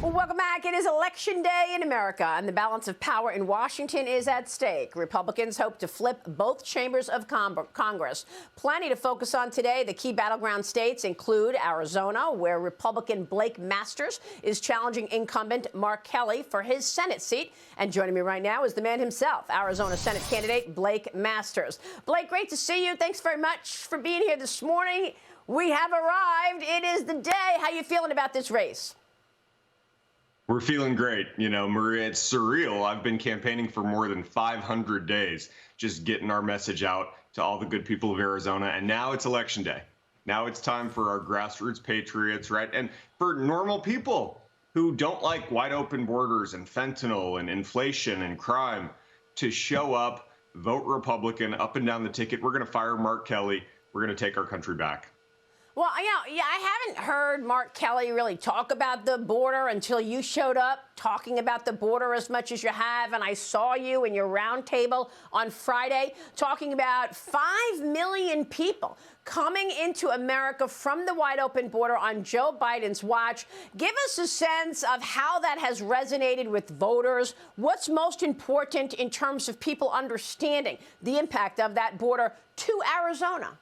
Well, welcome back. It is Election Day in America, and the balance of power in Washington is at stake. Republicans hope to flip both chambers of Congress. Plenty to focus on today. The key battleground states include Arizona, where Republican Blake Masters is challenging incumbent Mark Kelly for his Senate seat. And joining me right now is the man himself, Arizona Senate candidate Blake Masters. Blake, great to see you. Thanks very much for being here this morning. We have arrived. It is the day. How you feeling about this race? We're feeling great. You know, Maria, it's surreal. I've been campaigning for more than 500 days, just getting our message out to all the good people of Arizona. And now it's Election Day. Now it's time for our grassroots patriots, right? And for normal people who don't like wide open borders and fentanyl and inflation and crime to show up, vote Republican up and down the ticket. We're going to fire Mark Kelly. We're going to take our country back. Well, I haven't heard Mark Kelly really talk about the border until you showed up talking about the border as much as you have. And I saw you in your roundtable on Friday talking about 5 million people coming into America from the wide open border on Joe Biden's watch. Give us a sense of how that has resonated with voters. What's most important in terms of people understanding the impact of that border to Arizona?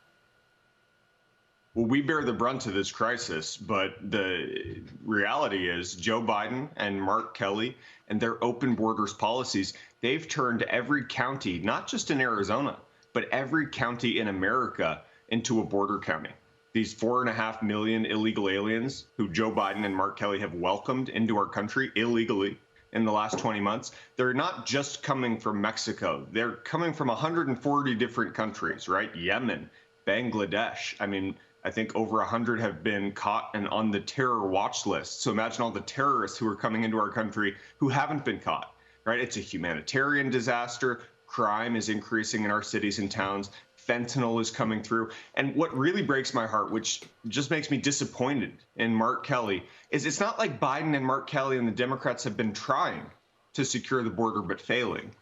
Well, we bear the brunt of this crisis, but the reality is Joe Biden and Mark Kelly and their open borders policies, they've turned every county, not just in Arizona, but every county in America into a border county. These 4.5 million illegal aliens who Joe Biden and Mark Kelly have welcomed into our country illegally in the last 20 months, they're not just coming from Mexico. They're coming from 140 different countries, right? Yemen, Bangladesh. I mean, I think over 100 have been caught and on the terror watch list. So imagine all the terrorists who are coming into our country who haven't been caught, right? It's a humanitarian disaster. Crime is increasing in our cities and towns. Fentanyl is coming through. And what really breaks my heart, which just makes me disappointed in Mark Kelly, is it's not like Biden and Mark Kelly and the Democrats have been trying to secure the border but failing.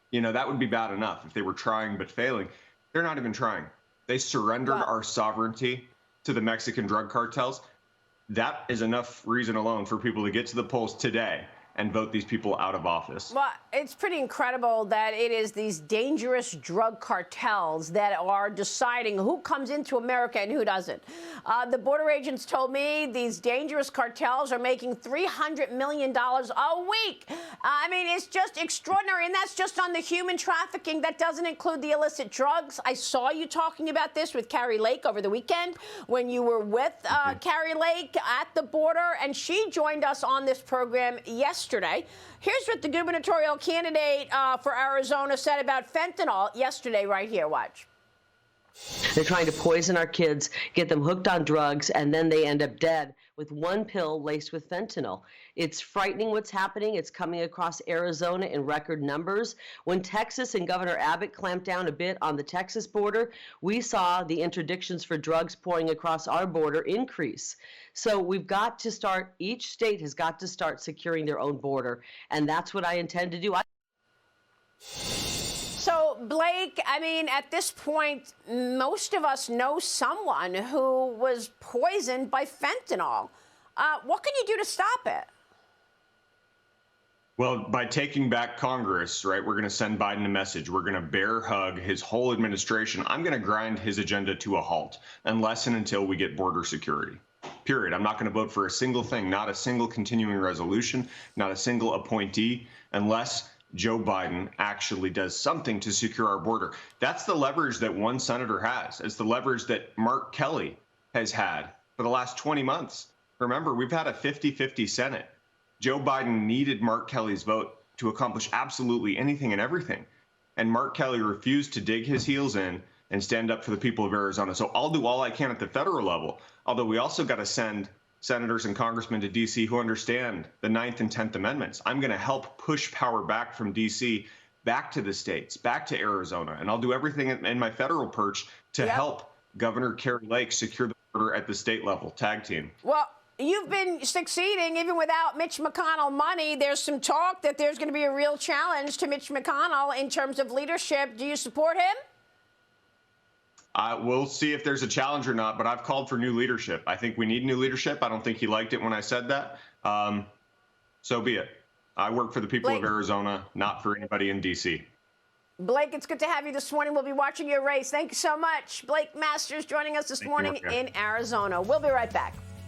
You know, that would be bad enough if they were trying but failing. They're not even trying. They surrendered our sovereignty to the Mexican drug cartels. That is enough reason alone for people to get to the polls today and vote these people out of office. Well, it's pretty incredible that it is these dangerous drug cartels that are deciding who comes into America and who doesn't. The border agents told me these dangerous cartels are making $300 million a week. I mean, it's just extraordinary, and that's just on the human trafficking. That doesn't include the illicit drugs. I saw you talking about this with Carrie Lake over the weekend when you were with Carrie Lake at the border, and she joined us on this program yesterday. Here's what the gubernatorial candidate for Arizona said about fentanyl yesterday right here. Watch. They're trying to poison our kids, get them hooked on drugs, and then they end up dead with one pill laced with fentanyl. It's frightening what's happening. It's coming across Arizona in record numbers. When Texas and Governor Abbott clamped down a bit on the Texas border, we saw the interdictions for drugs pouring across our border increase. So we've got to start, each state has got to start securing their own border, and that's what I intend to do. So, Blake, I mean, at this point, most of us know someone who was poisoned by fentanyl. What can you do to stop it? Well, by taking back Congress, right, we're going to send Biden a message. We're going to bear hug his whole administration. I'm going to grind his agenda to a halt unless and until we get border security. Period. I'm not going to vote for a single thing, not a single continuing resolution, not a single appointee, unless Joe Biden actually does something to secure our border. That's the leverage that one senator has. It's the leverage that Mark Kelly has had for the last 20 months. Remember, we've had a 50-50 Senate. Joe Biden needed Mark Kelly's vote to accomplish absolutely anything and everything. And Mark Kelly refused to dig his heels in and stand up for the people of Arizona. So I'll do all I can at the federal level, although we also got to send senators and congressmen to D.C. who understand the 9th and 10th Amendments. I'm going to help push power back from D.C. back to the states, back to Arizona, and I'll do everything in my federal perch to help Governor Carrie Lake secure the border at the state level. Tag team. Well, you've been succeeding even without Mitch McConnell money. There's some talk that there's going to be a real challenge to Mitch McConnell in terms of leadership. Do you support him? We'll see if there's a challenge or not, but I've called for new leadership. I think we need new leadership. I don't think he liked it when I said that. so be it. I work for the people Blake. of Arizona, not for anybody in D.C. Blake, it's good to have you this morning. We'll be watching your race. Thank you so much. Blake Masters joining us this morning in Arizona. We'll be right back.